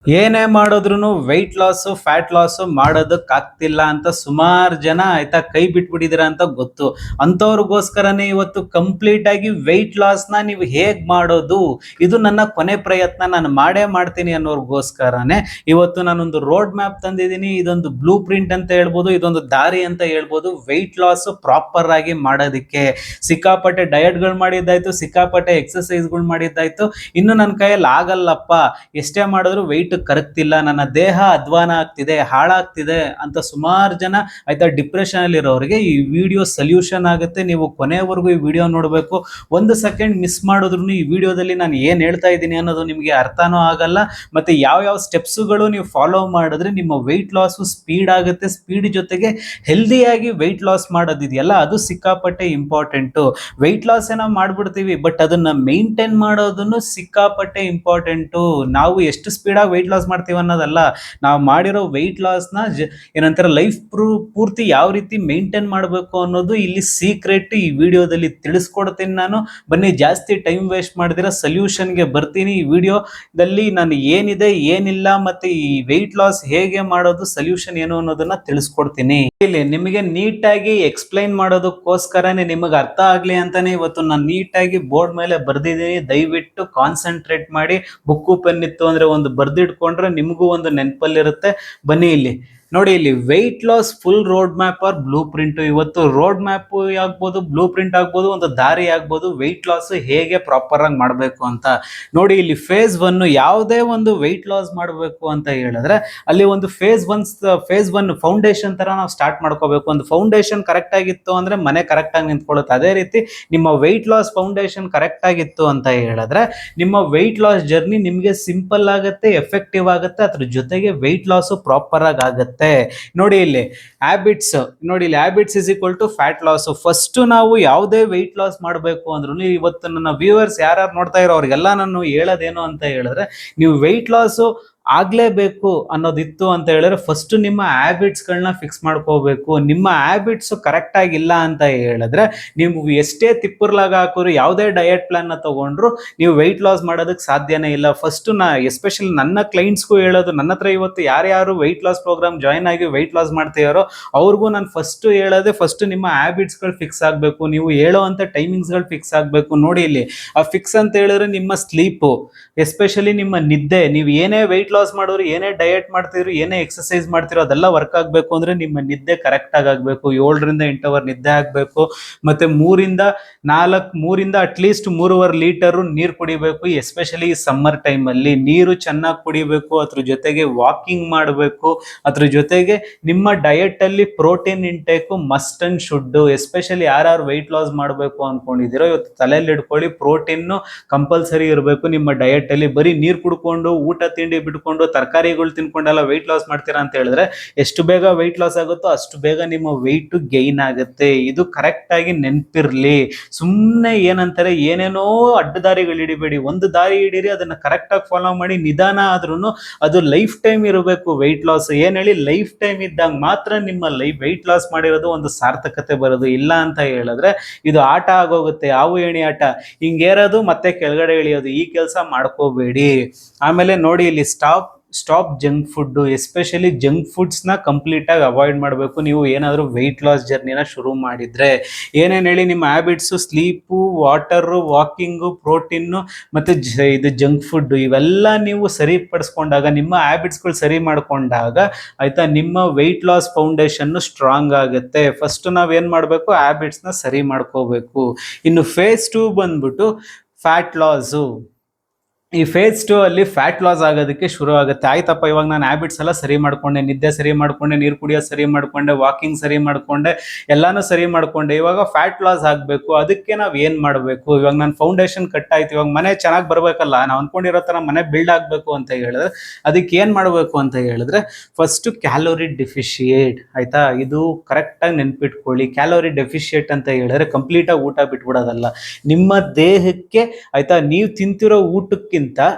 ಏನೇ ಮಾಡಿದ್ರು weight loss fat loss ಮಾಡೋದಕ್ಕಾಗ್ತಿಲ್ಲ ಅಂತ ಸುಮಾರು ಜನ ಆಯ್ತಾ ಕೈ ಬಿಟ್ಬಿಟ್ಟಿದ್ದೀರಾ ಅಂತ ಗೊತ್ತು. ಅಂಥವ್ರಿಗೋಸ್ಕರನೇ ಇವತ್ತು ಕಂಪ್ಲೀಟ್ ಆಗಿ ವೆಯ್ಟ್ ಲಾಸ್ನ ನೀವು ಹೇಗ್ ಮಾಡೋದು, ಇದು ನನ್ನ ಕೊನೆ ಪ್ರಯತ್ನ, ನಾನು ಮಾಡೇ ಮಾಡ್ತೀನಿ ಅನ್ನೋರ್ಗೋಸ್ಕರನೇ ಇವತ್ತು ನಾನೊಂದು ರೋಡ್ ಮ್ಯಾಪ್ ತಂದಿದ್ದೀನಿ. ಇದೊಂದು ಬ್ಲೂ ಪ್ರಿಂಟ್ ಅಂತ ಹೇಳ್ಬೋದು, ಇದೊಂದು ದಾರಿ ಅಂತ ಹೇಳ್ಬೋದು. ವೆಯ್ಟ್ ಲಾಸ್ ಪ್ರಾಪರ್ ಆಗಿ ಮಾಡೋದಕ್ಕೆ ಸಿಕ್ಕಾಪಟ್ಟೆ ಡಯಟ್ಗಳು ಮಾಡಿದ್ದಾಯ್ತು, ಸಿಕ್ಕಾಪಟ್ಟೆ ಎಕ್ಸಸೈಸ್ಗಳು ಮಾಡಿದ್ದಾಯ್ತು. ಇನ್ನು ನನ್ನ ಕೈಯಲ್ಲಿ ಆಗಲ್ಲಪ್ಪ, ಎಷ್ಟೇ ಮಾಡಿದ್ರು ವೆಯ್ಟ್ ಕರಗ್ತಿಲ್ಲ, ನನ್ನ ದೇಹ ಅಧ್ವಾನ ಆಗ್ತಿದೆ, ಹಾಳಾಗ್ತಿದೆ ಅಂತ ಸುಮಾರು ಜನ ಆಯ್ತಾ ಡಿಪ್ರೆಷನ್ ಅಲ್ಲಿ ಇರೋರಿಗೆ ಈ ವಿಡಿಯೋ ಸೊಲ್ಯೂಷನ್ ಆಗುತ್ತೆ. ನೀವು ಕೊನೆವರೆಗೂ ಈ ವಿಡಿಯೋ ನೋಡಬೇಕು. ಒಂದು ಸೆಕೆಂಡ್ ಮಿಸ್ ಮಾಡಿದ್ರು ಈ ವಿಡಿಯೋದಲ್ಲಿ ನಾನು ಏನ್ ಹೇಳ್ತಾ ಇದ್ದೀನಿ ಅನ್ನೋದು ನಿಮಗೆ ಅರ್ಥನೂ ಆಗಲ್ಲ. ಮತ್ತೆ ಯಾವ ಸ್ಟೆಪ್ಸ್ಗಳು ನೀವು ಫಾಲೋ ಮಾಡಿದ್ರೆ ನಿಮ್ಮ ವೆಯ್ಟ್ ಲಾಸ್ ಸ್ಪೀಡ್ ಆಗುತ್ತೆ. ಸ್ಪೀಡ್ ಜೊತೆಗೆ ಹೆಲ್ದಿಯಾಗಿ ವೆಯ್ಟ್ ಲಾಸ್ ಮಾಡೋದಿದೆಯಲ್ಲ, ಅದು ಸಿಕ್ಕಾಪಟ್ಟೆ ಇಂಪಾರ್ಟೆಂಟು. ವೆಯ್ಟ್ ಲಾಸ್ ಏನೋ ಮಾಡ್ಬಿಡ್ತೀವಿ, ಬಟ್ ಅದನ್ನ ಮೇಂಟೈನ್ ಮಾಡೋದನ್ನು ಸಿಕ್ಕಾಪಟ್ಟೆ ಇಂಪಾರ್ಟೆಂಟು. ನಾವು ಎಷ್ಟು ಸ್ಪೀಡಾಗಿ ವೆಯ್ಟ್ ಲಾಸ್ ಮಾಡ್ತೀವಿ ಅನ್ನೋದಲ್ಲ, ನಾವು ಮಾಡಿರೋ ವೆಯ್ಟ್ ಲಾಸ್ನ ಏನಂತಾರೆ ಲೈಫ್ ಪೂರ್ತಿ ಯಾವ ರೀತಿ ಮೇಂಟೈನ್ ಮಾಡಬೇಕು ಅನ್ನೋದು ಇಲ್ಲಿ ಸೀಕ್ರೆಟ್. ಈ ವಿಡಿಯೋದಲ್ಲಿ ತಿಳಿಸ್ಕೊಡ್ತೀನಿ ನಾನು. ಬನ್ನಿ, ಜಾಸ್ತಿ ಟೈಮ್ ವೇಸ್ಟ್ ಮಾಡಿದಿರ ಸೊಲ್ಯೂಷನ್ಗೆ ಬರ್ತೀನಿ. ಈ ವಿಡಿಯೋದಲ್ಲಿ ನಾನು ಏನಿದೆ ಏನಿಲ್ಲ ಮತ್ತೆ ಈ ವೆಯ್ಟ್ ಲಾಸ್ ಹೇಗೆ ಮಾಡೋದು, ಸೊಲ್ಯೂಷನ್ ಏನು ಅನ್ನೋದನ್ನ ತಿಳಿಸ್ಕೊಡ್ತೀನಿ. ಇಲ್ಲಿ ನಿಮಗೆ ನೀಟಾಗಿ ಎಕ್ಸ್ಪ್ಲೈನ್ ಮಾಡೋದಕ್ಕೋಸ್ಕರನೇ, ನಿಮಗೆ ಅರ್ಥ ಆಗ್ಲಿ ಅಂತಾನೆ ಇವತ್ತು ನಾನು ನೀಟಾಗಿ ಬೋರ್ಡ್ ಮೇಲೆ ಬರ್ದಿದ್ದೀನಿ. ದಯವಿಟ್ಟು ಕಾನ್ಸಂಟ್ರೇಟ್ ಮಾಡಿ. ಬುಕ್ಕು ಪೆನ್ ಇತ್ತು ಅಂದ್ರೆ ಒಂದು ಬರ್ದಿಟ್ಕೊಂಡ್ರೆ ನಿಮಗೂ ಒಂದು ನೆನಪಲ್ಲಿರುತ್ತೆ. ಬನ್ನಿ ಇಲ್ಲಿ ನೋಡಿ, ಇಲ್ಲಿ weight loss full road map or blueprint. ಇವತ್ತು ರೋಡ್ ಮ್ಯಾಪ್ ಆಗ್ಬೋದು, ಬ್ಲೂ ಪ್ರಿಂಟ್ ಆಗ್ಬೋದು, ಒಂದು ದಾರಿ ಆಗ್ಬೋದು, ವೆಯ್ಟ್ ಲಾಸ್ ಹೇಗೆ ಪ್ರಾಪರ್ ಆಗಿ ಮಾಡಬೇಕು ಅಂತ ನೋಡಿ. ಇಲ್ಲಿ ಫೇಸ್ 1 ಯಾವುದೇ ಒಂದು ವೆಯ್ಟ್ ಲಾಸ್ ಮಾಡಬೇಕು ಅಂತ ಹೇಳಿದ್ರೆ ಅಲ್ಲಿ ಒಂದು ಫೇಸ್ ಒನ್ ಫೌಂಡೇಶನ್ ತರ ನಾವು ಸ್ಟಾರ್ಟ್ ಮಾಡ್ಕೋಬೇಕು. ಒಂದು ಫೌಂಡೇಶನ್ ಕರೆಕ್ಟ್ ಆಗಿತ್ತು ಅಂದ್ರೆ ಮನೆ ಕರೆಕ್ಟ್ ಆಗಿ ನಿಂತ್ಕೊಳ್ಳುತ್ತೆ. ಅದೇ ರೀತಿ ನಿಮ್ಮ ವೆಯ್ಟ್ ಲಾಸ್ ಫೌಂಡೇಶನ್ ಕರೆಕ್ಟ್ ಆಗಿತ್ತು ಅಂತ ಹೇಳಿದ್ರೆ ನಿಮ್ಮ ವೆಯ್ಟ್ ಲಾಸ್ ಜರ್ನಿ ನಿಮಗೆ ಸಿಂಪಲ್ ಆಗುತ್ತೆ, ಎಫೆಕ್ಟಿವ್ ಆಗುತ್ತೆ, ಅದ್ರ ಜೊತೆಗೆ ವೆಯ್ಟ್ ಲಾಸ್ ಪ್ರಾಪರ್ ಆಗಿ ಆಗುತ್ತೆ. ನೋಡಿ ಇಲ್ಲಿ ಹ್ಯಾಬಿಟ್ಸ್, ನೋಡಿ ಇಲ್ಲಿ habits is equal to fat loss. First ನಾವು ಯಾವುದೇ ವೆಯ್ಟ್ ಲಾಸ್ ಮಾಡಬೇಕು ಅಂದ್ರೂ, ಇವತ್ತು ನನ್ನ ವ್ಯೂವರ್ಸ್ ಯಾರು ನೋಡ್ತಾ ಇರೋ ಅವ್ರಿಗೆಲ್ಲ ನಾನು ಹೇಳೋದೇನು ಅಂತ ಹೇಳಿದ್ರೆ, ನೀವು ವೆಯ್ಟ್ ಲಾಸ್ ಆಗ್ಲೇಬೇಕು ಅನ್ನೋದಿತ್ತು ಅಂತ ಹೇಳಿದ್ರೆ ಫಸ್ಟ್ ನಿಮ್ಮ ಹ್ಯಾಬಿಟ್ಸ್ಗಳನ್ನ ಫಿಕ್ಸ್ ಮಾಡ್ಕೋಬೇಕು. ನಿಮ್ಮ ಹ್ಯಾಬಿಟ್ಸ್ ಕರೆಕ್ಟ್ ಆಗಿಲ್ಲ ಅಂತ ಹೇಳಿದ್ರೆ ನೀವು ಎಷ್ಟೇ ತಿಪ್ಪರ್ಲಾಗ ಹಾಕೋರು, ಯಾವುದೇ ಡಯಟ್ ಪ್ಲಾನ್ ತಗೊಂಡ್ರು ನೀವು ವೆಯ್ಟ್ ಲಾಸ್ ಮಾಡೋದಕ್ಕೆ ಸಾಧ್ಯನೇ ಇಲ್ಲ. ಫಸ್ಟ್ ಎಸ್ಪೆಷಲಿ ನನ್ನ ಕ್ಲೈಂಟ್ಸ್ಗೂ ಹೇಳೋದು, ನನ್ನ ಹತ್ರ ಇವತ್ತು ಯಾರ್ಯಾರು ವೆಯ್ಟ್ ಲಾಸ್ ಪ್ರೋಗ್ರಾಮ್ ಜಾಯ್ನ್ ಆಗಿ ವೆಯ್ಟ್ ಲಾಸ್ ಮಾಡ್ತೀಯಾರೋ ಅವ್ರಿಗೂ ನಾನು ಫಸ್ಟ್ ಹೇಳೋದೆ, ಫಸ್ಟ್ ನಿಮ್ಮ ಹ್ಯಾಬಿಟ್ಸ್ಗಳು ಫಿಕ್ಸ್ ಆಗಬೇಕು. ನೀವು ಹೇಳೋ ಅಂತ ಟೈಮಿಂಗ್ಸ್ಗಳು ಫಿಕ್ಸ್ ಆಗಬೇಕು. ನೋಡಿ ಇಲ್ಲಿ ಆ ಫಿಕ್ಸ್ ಅಂತ ಹೇಳಿದ್ರೆ ನಿಮ್ಮ ಸ್ಲೀಪು, ಎಸ್ಪೆಷಲಿ ನಿಮ್ಮ ನಿದ್ದೆ. ನೀವು ಏನೇ ವೆಯ್ಟ್ ಲಾಸ್ ಮಾಡೋರು, ಏನೇ ಡಯಟ್ ಮಾಡ್ತಿದ್ರು, ಏನೇ ಎಕ್ಸಸೈಸ್ ಮಾಡ್ತಿರೋ ಅದೆಲ್ಲ ವರ್ಕ್ ಆಗಬೇಕು ಅಂದ್ರೆ ನಿಮ್ಮ ನಿದ್ದೆ ಕರೆಕ್ಟ್ ಆಗಬೇಕು. 7 ರಿಂದ 8 ಅವರ್ ನಿದ್ದೆ ಆಗಬೇಕು. ಮತ್ತೆ 3ರಿಂದ ಅಟ್ಲೀಸ್ಟ್ 3.5 ಲೀಟರ್ ನೀರು ಕುಡಿಬೇಕು. ಎಸ್ಪೆಷಲಿ ಸಮ್ಮರ್ ಟೈಮ್ ಅಲ್ಲಿ ನೀರು ಚೆನ್ನಾಗಿ ಕುಡಿಬೇಕು. ಅದ್ರ ಜೊತೆಗೆ ವಾಕಿಂಗ್ ಮಾಡಬೇಕು. ಅದ್ರ ಜೊತೆಗೆ ನಿಮ್ಮ ಡಯಟ್ ಅಲ್ಲಿ protein intake must and should. Especially ಯಾರು ವೆಯ್ಟ್ ಲಾಸ್ ಮಾಡಬೇಕು ಅನ್ಕೊಂಡಿದ್ದೀರೋ ಇವತ್ತು ತಲೆಯಲ್ಲಿ ಇಟ್ಕೊಳ್ಳಿ, ಪ್ರೋಟೀನ್ ಕಂಪಲ್ಸರಿ ಇರಬೇಕು ನಿಮ್ಮ ಡಯಟ್ ಅಲ್ಲಿ. ಬರೀ ನೀರು ಕುಡ್ಕೊಂಡು ಊಟ ತಿಂಡಿ ಬಿಟ್ಕೊಂಡು ತರಕಾರಿಗಳು ತಿನ್ಕೊಂಡೆಲ್ಲ ವೆಯ್ಟ್ ಲಾಸ್ ಮಾಡ್ತೀರಾ ಅಂತ ಹೇಳಿದ್ರೆ ಎಷ್ಟು ಬೇಗ ವೆಯ್ಟ್ ಲಾಸ್ ಆಗುತ್ತೋ ಅಷ್ಟು ಬೇಗ ನಿಮ್ಮ ವೆಯ್ಟ್ ಗೈನ್ ಆಗುತ್ತೆ. ಇದು ಕರೆಕ್ಟ್ ಆಗಿ ನೆನ್ಪಿರ್ಲಿ. ಸುಮ್ಮನೆ ಏನಂತಾರೆ ಏನೇನೋ ಅಡ್ಡದಾರಿಗಳು ಹಿಡಿಬೇಡಿ. ಒಂದು ದಾರಿ ಹಿಡೀರಿ, ಅದನ್ನ ಕರೆಕ್ಟ್ ಆಗಿ ಫಾಲೋ ಮಾಡಿ. ನಿಧಾನ ಆದ್ರೂ ಅದು ಲೈಫ್ ಟೈಮ್ ಇರಬೇಕು ವೆಯ್ಟ್ ಲಾಸ್. ಏನ್ ಹೇಳಿ, ಲೈಫ್ ಟೈಮ್ ಇದ್ದಾಗ ಮಾತ್ರ ನಿಮ್ಮ ವೆಯ್ಟ್ ಲಾಸ್ ಮಾಡಿರೋದು ಒಂದು ಸಾರ್ಥಕತೆ ಬರೋದು. ಇಲ್ಲ ಅಂತ ಹೇಳಿದ್ರೆ ಇದು ಆಟ ಆಗೋಗುತ್ತೆ, ಹಾವು ಏಣಿ ಆಟ. ಹಿಂಗೇರೋದು ಮತ್ತೆ ಕೆಳಗಡೆ ಇಳಿಯೋದು, ಈ ಕೆಲಸ ಮಾಡ್ಕೋಬೇಡಿ. ಆಮೇಲೆ ನೋಡಿ ಇಲ್ಲಿ stop junk food. Especially junk ಫುಡ್ಸ್ನ ಕಂಪ್ಲೀಟ್ ಆಗಿ ಅವಾಯ್ಡ್ ಮಾಡಬೇಕು. ನೀವು ಏನಾದರೂ ವೆಯ್ಟ್ ಲಾಸ್ ಜರ್ನಿನ ಶುರು ಮಾಡಿದ್ರೆ ಏನೇನು ಹೇಳಿ, ನಿಮ್ಮ habits sleep, water, walking, protein ಮತ್ತು ಇದು ಜಂಕ್ ಫುಡ್ ಇವೆಲ್ಲ ನೀವು ಸರಿಪಡಿಸ್ಕೊಂಡಾಗ, ನಿಮ್ಮ ಹ್ಯಾಬಿಟ್ಸ್ಗಳು ಸರಿ ಮಾಡ್ಕೊಂಡಾಗ ಆಯ್ತಾ, ನಿಮ್ಮ ವೆಯ್ಟ್ ಲಾಸ್ ಫೌಂಡೇಶನ್ನು ಸ್ಟ್ರಾಂಗ್ ಆಗುತ್ತೆ. ಫಸ್ಟ್ ನಾವೇನು ಮಾಡಬೇಕು, ಹ್ಯಾಬಿಟ್ಸ್ನ ಸರಿ ಮಾಡ್ಕೋಬೇಕು. ಇನ್ನು ಫೇಸ್ 2 ಬಂದ್ಬಿಟ್ಟು ಫ್ಯಾಟ್ ಲಾಸು. ಈ ಫೇಸ್ 2 ಅಲ್ಲಿ ಫ್ಯಾಟ್ ಲಾಸ್ ಆಗೋದಕ್ಕೆ ಶುರು ಆಗುತ್ತೆ. ಆಯ್ತಪ್ಪ, ಇವಾಗ ನಾನು ಹ್ಯಾಬಿಟ್ಸ್ ಎಲ್ಲ ಸರಿ ಮಾಡ್ಕೊಂಡೆ, ನಿದ್ದೆ ಸರಿ ಮಾಡ್ಕೊಂಡೆ, ನೀರು ಕುಡಿಯೋದು ಸರಿ ಮಾಡ್ಕೊಂಡೆ, ವಾಕಿಂಗ್ ಸರಿ ಮಾಡ್ಕೊಂಡೆ, ಎಲ್ಲಾನು ಸರಿ ಮಾಡ್ಕೊಂಡೆ, ಇವಾಗ ಫ್ಯಾಟ್ ಲಾಸ್ ಆಗಬೇಕು. ಅದಕ್ಕೆ ನಾವು ಏನು ಮಾಡಬೇಕು? ಇವಾಗ ನಾನು ಫೌಂಡೇಶನ್ ಕಟ್ ಆಯ್ತು, ಇವಾಗ ಮನೆ ಚೆನ್ನಾಗಿ ಬರಬೇಕಲ್ಲ, ನಾವು ಅಂದ್ಕೊಂಡಿರೋ ಥರ ಮನೆ ಬಿಲ್ಡ್ ಆಗಬೇಕು ಅಂತ ಹೇಳಿದ್ರೆ ಅದಕ್ಕೆ ಏನು ಮಾಡಬೇಕು ಅಂತ ಹೇಳಿದ್ರೆ ಫಸ್ಟ್ ಕ್ಯಾಲೋರಿ ಡೆಫಿಷಿಯೇಟ್. ಆಯ್ತಾ, ಇದು ಕರೆಕ್ಟಾಗಿ ನೆನ್ಪಿಟ್ಕೊಳ್ಳಿ. ಕ್ಯಾಲೋರಿ ಡೆಫಿಷಿಯೇಟ್ ಅಂತ ಹೇಳಿದ್ರೆ ಕಂಪ್ಲೀಟಾಗಿ ಊಟ ಬಿಟ್ಬಿಡೋದಲ್ಲ. ನಿಮ್ಮ ದೇಹಕ್ಕೆ ಆಯ್ತಾ, ನೀವು ತಿಂತಿರೋ ಊಟಕ್ಕಿಂತ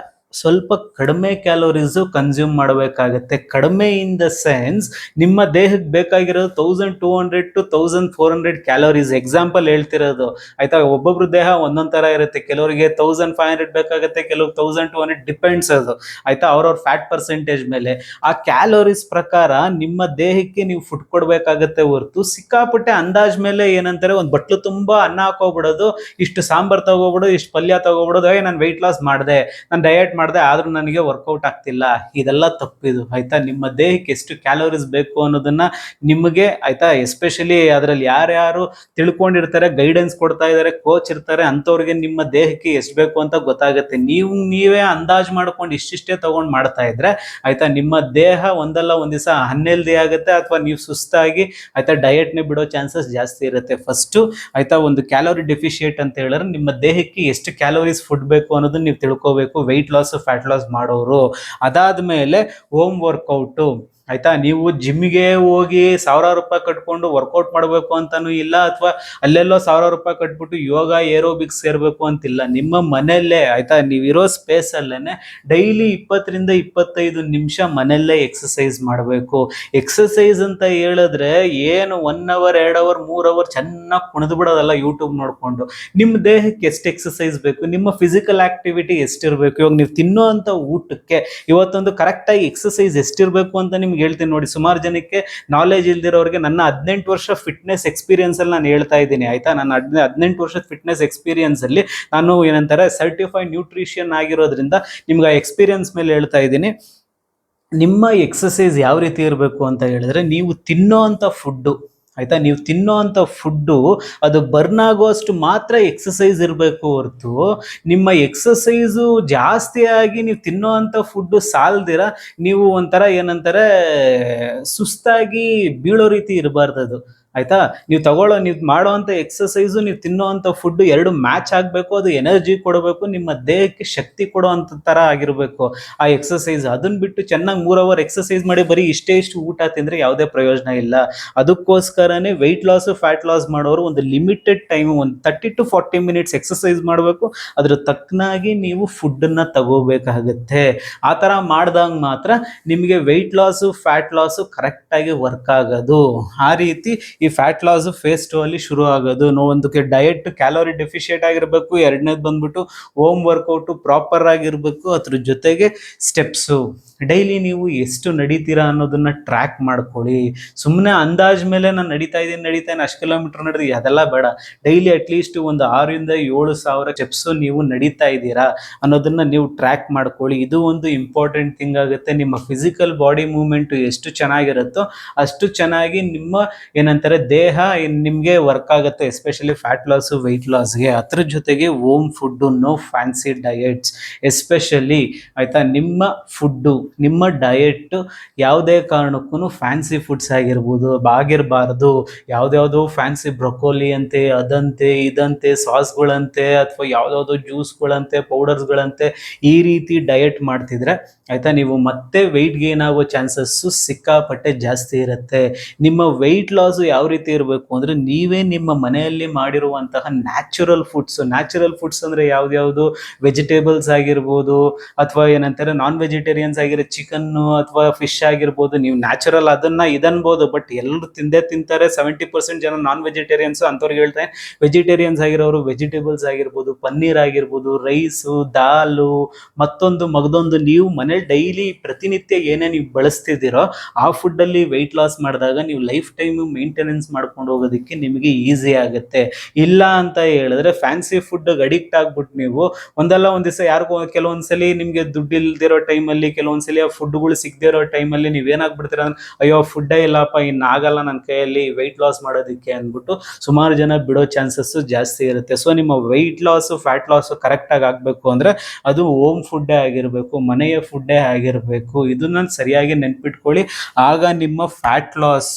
ಸ್ವಲ್ಪ ಕಡಿಮೆ ಕ್ಯಾಲೋರೀಸು ಕನ್ಸ್ಯೂಮ್ ಮಾಡಬೇಕಾಗತ್ತೆ. ಕಡಿಮೆ ಇನ್ ದ ಸೆನ್ಸ್ ನಿಮ್ಮ ದೇಹಕ್ಕೆ ಬೇಕಾಗಿರೋದು 1200 ಟು 1400 ಕ್ಯಾಲೋರೀಸ್. ಎಕ್ಸಾಂಪಲ್ ಹೇಳ್ತಿರೋದು ಆಯ್ತಾ. ಒಬ್ಬೊಬ್ರು ದೇಹ ಒಂದೊಂದ್ ತರ ಇರುತ್ತೆ. ಕೆಲವರಿಗೆ 1500 ಬೇಕಾಗುತ್ತೆ, ಕೆಲವು 1200 ಡಿಪೆಂಡ್ಸ್ ಅದು ಆಯ್ತಾ, ಅವ್ರವ್ರ ಫ್ಯಾಟ್ ಪರ್ಸೆಂಟೇಜ್ ಮೇಲೆ. ಆ ಕ್ಯಾಲೋರೀಸ್ ಪ್ರಕಾರ ನಿಮ್ಮ ದೇಹಕ್ಕೆ ನೀವು ಫುಡ್ ಕೊಡ್ಬೇಕಾಗತ್ತೆ ಹೊರತು ಸಿಕ್ಕಾಪಟ್ಟೆ ಅಂದಾಜ್ ಮೇಲೆ ಏನಂತಾರೆ ಒಂದ್ ಬಟ್ಲು ತುಂಬಾ ಅನ್ನ ಹಾಕೋಬಿಡೋದು, ಇಷ್ಟು ಸಾಂಬಾರ್ ತಗೋಬಿಡೋದು, ಇಷ್ಟು ಪಲ್ಯ ತಗೋಬಿಡೋದು, ನಾನು ವೆಯ್ಟ್ ಲಾಸ್ ಮಾಡಿದೆ, ನಾನು ಡಯಟ್ ಮಾಡಿದೆ ಆದ್ರೂ ನನಗೆ ವರ್ಕೌಟ್ ಆಗ್ತಿಲ್ಲ, ಇದೆಲ್ಲ ತಪ್ಪಿದು ಆಯ್ತಾ. ನಿಮ್ಮ ದೇಹಕ್ಕೆ ಎಷ್ಟು ಕ್ಯಾಲೋರೀಸ್ ಬೇಕು ಅನ್ನೋದನ್ನ ನಿಮಗೆ ಆಯ್ತಾ, ಎಸ್ಪೆಷಲಿ ಅದರಲ್ಲಿ ಯಾರ್ಯಾರು ತಿಳ್ಕೊಂಡಿರ್ತಾರೆ, ಗೈಡೆನ್ಸ್ ಕೊಡ್ತಾ ಇದ್ದಾರೆ, ಕೋಚ್ ಇರ್ತಾರೆ, ಅಂತವ್ರಿಗೆ ನಿಮ್ಮ ದೇಹಕ್ಕೆ ಎಷ್ಟು ಬೇಕು ಅಂತ ಗೊತ್ತಾಗುತ್ತೆ. ನೀವೇ ಅಂದಾಜ್ ಮಾಡ್ಕೊಂಡು ಇಷ್ಟಿಷ್ಟೇ ತಗೊಂಡ್ ಮಾಡ್ತಾ ಇದ್ರೆ ಆಯ್ತಾ, ನಿಮ್ಮ ದೇಹ ಒಂದಲ್ಲ ಒಂದ್ ದಿವಸ ಅನ್ಹೆಲ್ದಿ ಆಗುತ್ತೆ, ಅಥವಾ ನೀವು ಸುಸ್ತಾಗಿ ಆಯ್ತಾ ಡಯಟ್ನೇ ಬಿಡೋ ಚಾನ್ಸಸ್ ಜಾಸ್ತಿ ಇರುತ್ತೆ. ಫಸ್ಟ್ ಆಯ್ತಾ, ಒಂದು ಕ್ಯಾಲೋರಿ ಡೆಫಿಶಿಯೇಟ್ ಅಂತ ಹೇಳಿದ್ರೆ ನಿಮ್ಮ ದೇಹಕ್ಕೆ ಎಷ್ಟು ಕ್ಯಾಲೋರೀಸ್ ಫುಡ್ ಬೇಕು ಅನ್ನೋದನ್ನ ನೀವು ತಿಳ್ಕೋಬೇಕು, ವೆಯ್ಟ್ ಲಾಸ್ ಫ್ಯಾಟ್ ಲಾಸ್ ಮಾಡೋರು. ಅದಾದ್ಮೇಲೆ ಹೋಮ್ ವರ್ಕೌಟು ಆಯ್ತಾ. ನೀವು ಜಿಮ್ಗೆ ಹೋಗಿ ಸಾವಿರಾರು ರೂಪಾಯಿ ಕಟ್ಕೊಂಡು ವರ್ಕೌಟ್ ಮಾಡಬೇಕು ಅಂತಾನು ಇಲ್ಲ, ಅಥವಾ ಅಲ್ಲೆಲ್ಲೋ ಸಾವಿರಾರು ರೂಪಾಯಿ ಕಟ್ಬಿಟ್ಟು ಯೋಗ ಏರೋಬಿಕ್ಸ್ ಸೇರ್ಬೇಕು ಅಂತಿಲ್ಲ. ನಿಮ್ಮ ಮನೆಯಲ್ಲೇ ಆಯ್ತಾ, ನೀವಿರೋ ಸ್ಪೇಸ್ ಅಲ್ಲೇನೆ ಡೈಲಿ 20 ರಿಂದ 25 ನಿಮಿಷ ಮನೆಯಲ್ಲೇ ಎಕ್ಸಸೈಸ್ ಮಾಡಬೇಕು. ಎಕ್ಸಸೈಸ್ ಅಂತ ಹೇಳಿದ್ರೆ ಏನು 1 ಅವರ್ 2 ಅವರ್ 3 ಅವರ್ ಚೆನ್ನಾಗಿ ಕುಣಿದು ಬಿಡೋದಲ್ಲ ಯೂಟ್ಯೂಬ್ ನೋಡ್ಕೊಂಡು. ನಿಮ್ಮ ದೇಹಕ್ಕೆ ಎಷ್ಟು ಎಕ್ಸಸೈಸ್ ಬೇಕು, ನಿಮ್ಮ ಫಿಸಿಕಲ್ ಆಕ್ಟಿವಿಟಿ ಎಷ್ಟಿರ್ಬೇಕು, ಇವಾಗ ನೀವು ತಿನ್ನೋ ಅಂತ ಊಟಕ್ಕೆ ಇವತ್ತೊಂದು ಕರೆಕ್ಟ್ ಆಗಿ ಎಕ್ಸಸೈಸ್ ಎಷ್ಟಿರ್ಬೇಕು ಅಂತ ನಿಮ್ಗೆ ಹೇಳ್ತೀನಿ ನೋಡಿ. ಸುಮಾರು ಜನಕ್ಕೆ ನಾಲೆಜ್ ಇಲ್ದಿರೋರಿಗೆ ನನ್ನ 18 ವರ್ಷ ಫಿಟ್ನೆಸ್ ಎಕ್ಸ್ಪೀರಿಯನ್ಸ್ ಅಲ್ಲಿ ನಾನು ಹೇಳ್ತಾ ಇದ್ದೀನಿ ಆಯ್ತಾ. ನನ್ನ 18 ವರ್ಷದ ಫಿಟ್ನೆಸ್ ಎಕ್ಸ್ಪೀರಿಯನ್ಸ್ ಅಲ್ಲಿ ನಾನು ಏನಂತಾರೆ ಸರ್ಟಿಫೈಡ್ ನ್ಯೂಟ್ರಿಷಿಯನ್ ಆಗಿರೋದ್ರಿಂದ ನಿಮ್ಗೆ ಆ ಎಕ್ಸ್ಪೀರಿಯನ್ಸ್ ಮೇಲೆ ಹೇಳ್ತಾ ಇದ್ದೀನಿ. ನಿಮ್ಮ ಎಕ್ಸಸೈಸ್ ಯಾವ ರೀತಿ ಇರಬೇಕು ಅಂತ ಹೇಳಿದ್ರೆ, ನೀವು ತಿನ್ನೋ ಅಂತ ಫುಡ್ಡು ಆಯ್ತಾ, ನೀವು ತಿನ್ನೋ ಅಂತ ಫುಡ್ಡು ಅದು ಬರ್ನ್ ಆಗೋಷ್ಟು ಮಾತ್ರ ಎಕ್ಸಸೈಸ್ ಇರಬೇಕು ಹೊರತು ನಿಮ್ಮ ಎಕ್ಸಸೈಸು ಜಾಸ್ತಿ ಆಗಿ ನೀವು ತಿನ್ನೋ ಅಂತ ಫುಡ್ಡು ಸಾಲ್ದಿರ ನೀವು ಒಂಥರ ಏನಂತಾರೆ ಸುಸ್ತಾಗಿ ಬೀಳೋ ರೀತಿ ಇರಬಾರ್ದು ಅದು ಆಯ್ತಾ. ನೀವು ಮಾಡೋ ಅಂತ ಎಕ್ಸಸೈಸು ನೀವು ತಿನ್ನೋ ಅಂತ ಫುಡ್ ಎರಡು ಮ್ಯಾಚ್ ಆಗಬೇಕು, ಅದು ಎನರ್ಜಿ ಕೊಡಬೇಕು, ನಿಮ್ಮ ದೇಹಕ್ಕೆ ಶಕ್ತಿ ಕೊಡೋ ಅಂತ ತರ ಆಗಿರಬೇಕು ಆ ಎಕ್ಸಸೈಸ್. ಅದನ್ನ ಬಿಟ್ಟು ಚೆನ್ನಾಗಿ 3 ಅವರ್ ಎಕ್ಸಸೈಸ್ ಮಾಡಿ ಬರೀ ಇಷ್ಟು ಊಟ ತಿಂದ್ರೆ ಯಾವುದೇ ಪ್ರಯೋಜನ ಇಲ್ಲ. ಅದಕ್ಕೋಸ್ಕರನೇ ವೆಯ್ಟ್ ಲಾಸ್ ಫ್ಯಾಟ್ ಲಾಸ್ ಮಾಡೋರು ಒಂದು ಲಿಮಿಟೆಡ್ ಟೈಮ್, ಒಂದು 30 to 40 ಮಿನಿಟ್ಸ್ ಎಕ್ಸಸೈಸ್ ಮಾಡಬೇಕು, ಅದ್ರ ತಕ್ಕನಾಗಿ ನೀವು ಫುಡ್ಡನ್ನ ತಗೋಬೇಕಾಗತ್ತೆ. ಆ ತರ ಮಾಡ್ದಾಗ ಮಾತ್ರ ನಿಮಗೆ ವೆಯ್ಟ್ ಲಾಸು ಫ್ಯಾಟ್ ಲಾಸು ಕರೆಕ್ಟಾಗಿ ವರ್ಕ್ ಆಗೋದು. ಆ ರೀತಿ ಈ ಫ್ಯಾಟ್ ಲಾಸ್ ಫೇಸ್ 2 ಅಲ್ಲಿ ಶುರು ಆಗೋದು. ಒಂದಕ್ಕೆ ಡಯಟ್ ಕ್ಯಾಲೋರಿ ಡೆಫಿಶಿಯೇಟ್ ಆಗಿರಬೇಕು, ಎರಡನೇದು ಬಂದ್ಬಿಟ್ಟು ಹೋಮ್ ವರ್ಕೌಟ್ ಪ್ರಾಪರ್ ಆಗಿರ್ಬೇಕು, ಅದ್ರ ಜೊತೆಗೆ ಸ್ಟೆಪ್ಸು ಡೈಲಿ ನೀವು ಎಷ್ಟು ನಡೀತೀರಾ ಅನ್ನೋದನ್ನ ಟ್ರ್ಯಾಕ್ ಮಾಡ್ಕೊಳ್ಳಿ. ಸುಮ್ಮನೆ ಅಂದಾಜ್ ಮೇಲೆ ನಾನು ನಡೀತಾ ಇದ್ದೀನಿ ಅಷ್ಟು ಕಿಲೋಮೀಟರ್ ನಡೆದಿ ಅದೆಲ್ಲ ಬೇಡ. ಡೈಲಿ ಅಟ್ಲೀಸ್ಟ್ ಒಂದು 6 ರಿಂದ 7 ಸಾವಿರ ಸ್ಟೆಪ್ಸು ನೀವು ನಡೀತಾ ಇದ್ದೀರಾ ಅನ್ನೋದನ್ನ ನೀವು ಟ್ರ್ಯಾಕ್ ಮಾಡ್ಕೊಳ್ಳಿ. ಇದು ಒಂದು ಇಂಪಾರ್ಟೆಂಟ್ ಥಿಂಗ್ ಆಗುತ್ತೆ. ನಿಮ್ಮ ಫಿಸಿಕಲ್ ಬಾಡಿ ಮೂವ್ಮೆಂಟ್ ಎಷ್ಟು ಚೆನ್ನಾಗಿರುತ್ತೋ ಅಷ್ಟು ಚೆನ್ನಾಗಿ ನಿಮ್ಮ ಏನಂತಾರೆ ದೇಹ ನಿಮ್ಗೆ ವರ್ಕ್ ಆಗುತ್ತೆ, ಎಸ್ಪೆಷಲಿ ಫ್ಯಾಟ್ ಲಾಸ್ ವೆಯ್ಟ್ ಲಾಸ್ಗೆ. ಅದ್ರ ಜೊತೆಗೆ home food, no fancy diets especially ಆಯ್ತಾ. ನಿಮ್ಮ ಫುಡ್ಡು ನಿಮ್ಮ ಡಯಟ್ ಯಾವುದೇ ಕಾರಣಕ್ಕೂ ಫ್ಯಾನ್ಸಿ ಫುಡ್ಸ್ ಆಗಿರಬಾರ್ದು. ಯಾವ್ದ್ಯಾವ್ದೋ ಫ್ಯಾನ್ಸಿ ಬ್ರೊಕೋಲಿ ಅಂತೆ ಅದಂತೆ ಇದಂತೆ ಸಾಸ್ಗಳಂತೆ ಅಥವಾ ಯಾವ್ದಾವ್ದೋ ಜ್ಯೂಸ್ಗಳಂತೆ ಪೌಡರ್ಸ್ಗಳಂತೆ ಈ ರೀತಿ ಡಯಟ್ ಮಾಡ್ತಿದ್ರೆ ಆಯ್ತಾ, ನೀವು ಮತ್ತೆ ವೆಯ್ಟ್ ಗೇನ್ ಆಗೋ ಚಾನ್ಸಸ್ಸು ಸಿಕ್ಕಾಪಟ್ಟೆ ಜಾಸ್ತಿ ಇರುತ್ತೆ. ನಿಮ್ಮ ವೆಯ್ಟ್ ಲಾಸ್ ಯಾವ ರೀತಿ ಇರಬೇಕು ಅಂದ್ರೆ, ನೀವೇ ನಿಮ್ಮ ಮನೆಯಲ್ಲಿ ಮಾಡಿರುವಂತಹ ನ್ಯಾಚುರಲ್ ಫುಡ್ಸ್ ಅಂದ್ರೆ ಯಾವ್ದ್ಯಾವುದು ವೆಜಿಟೇಬಲ್ಸ್ ಆಗಿರ್ಬೋದು, ಅಥವಾ ಏನಂತಾರೆ ನಾನ್ ವೆಜಿಟೇರಿಯನ್ಸ್ ಆಗಿರೋ ಚಿಕನ್ನು ಅಥವಾ ಫಿಶ್ ಆಗಿರ್ಬೋದು. ನೀವು ನ್ಯಾಚುರಲ್ ಇದನ್ಬೋದು, ಬಟ್ ಎಲ್ಲರೂ ತಿಂತಾರೆ. 70% ಜನ ನಾನ್ ವೆಜಿಟೇರಿಯನ್ಸ್, ಅಂತವ್ರಿಗೆ ಹೇಳ್ತಾರೆ. ವೆಜಿಟೇರಿಯನ್ಸ್ ಆಗಿರೋರು ವೆಜಿಟೇಬಲ್ಸ್ ಆಗಿರ್ಬೋದು, ಪನ್ನೀರ್ ಆಗಿರ್ಬೋದು, ರೈಸು, ದಾಲು, ಮಗದೊಂದು ನೀವು ಮನೇಲಿ ಡೈಲಿ ಪ್ರತಿನಿತ್ಯ ಏನೇ ನೀವು ಬಳಸ್ತಿದ್ದೀರೋ ಆ ಫುಡ್ ಅಲ್ಲಿ ವೆಯ್ಟ್ ಲಾಸ್ ಮಾಡಿದಾಗ ನೀವು ಲೈಫ್ ಟೈಮ್ ಮೇಂಟೆನೆನ್ಸ್ ಮಾಡ್ಕೊಂಡು ಹೋಗೋದಕ್ಕೆ ನಿಮಗೆ ಈಸಿ ಆಗುತ್ತೆ. ಇಲ್ಲ ಅಂತ ಹೇಳಿದ್ರೆ ಫ್ಯಾನ್ಸಿ ಫುಡ್ ಅಡಿಕ್ಟ್ ಆಗ್ಬಿಟ್ಟು ನೀವು ಒಂದಲ್ಲ ಒಂದ್ ದಿವಸ ಯಾರಿಗೂ ಕೆಲವೊಂದ್ಸಲಿ ನಿಮ್ಗೆ ದುಡ್ಡು ಇಲ್ದಿರೋ ಟೈಮಲ್ಲಿ, ಕೆಲವೊಂದ್ಸಲಿ ಆ ಫುಡ್ಗಳು ಸಿಗದೇ ಇರೋ ಟೈಮಲ್ಲಿ ನೀವೇನಾಗ್ಬಿಡ್ತೀರ ಅಂದ್ರೆ, ಅಯ್ಯೋ ಫುಡ್ಡೇ ಇಲ್ಲಪ್ಪ, ಇನ್ನಾಗಲ್ಲ ನನ್ನ ಕೈಯಲ್ಲಿ ವೆಯ್ಟ್ ಲಾಸ್ ಮಾಡೋದಕ್ಕೆ ಅಂದ್ಬಿಟ್ಟು ಸುಮಾರು ಜನ ಬಿಡೋ ಚಾನ್ಸಸ್ ಜಾಸ್ತಿ ಇರುತ್ತೆ. ಸೊ ನಿಮ್ಮ ವೆಯ್ಟ್ ಲಾಸ್ ಫ್ಯಾಟ್ ಲಾಸ್ ಕರೆಕ್ಟಾಗಿ ಆಗಬೇಕು ಅಂದ್ರೆ ಅದು ಹೋಮ್ ಫುಡ್ಡೇ ಆಗಿರಬೇಕು, ಮನೆಯ ಫುಡ್ಡೇ ಆಗಿರಬೇಕು. ಇದನ್ನ ಸರಿಯಾಗಿ ನೆನ್ಪಿಟ್ಕೊಳ್ಳಿ, ಆಗ ನಿಮ್ಮ ಫ್ಯಾಟ್ ಲಾಸ್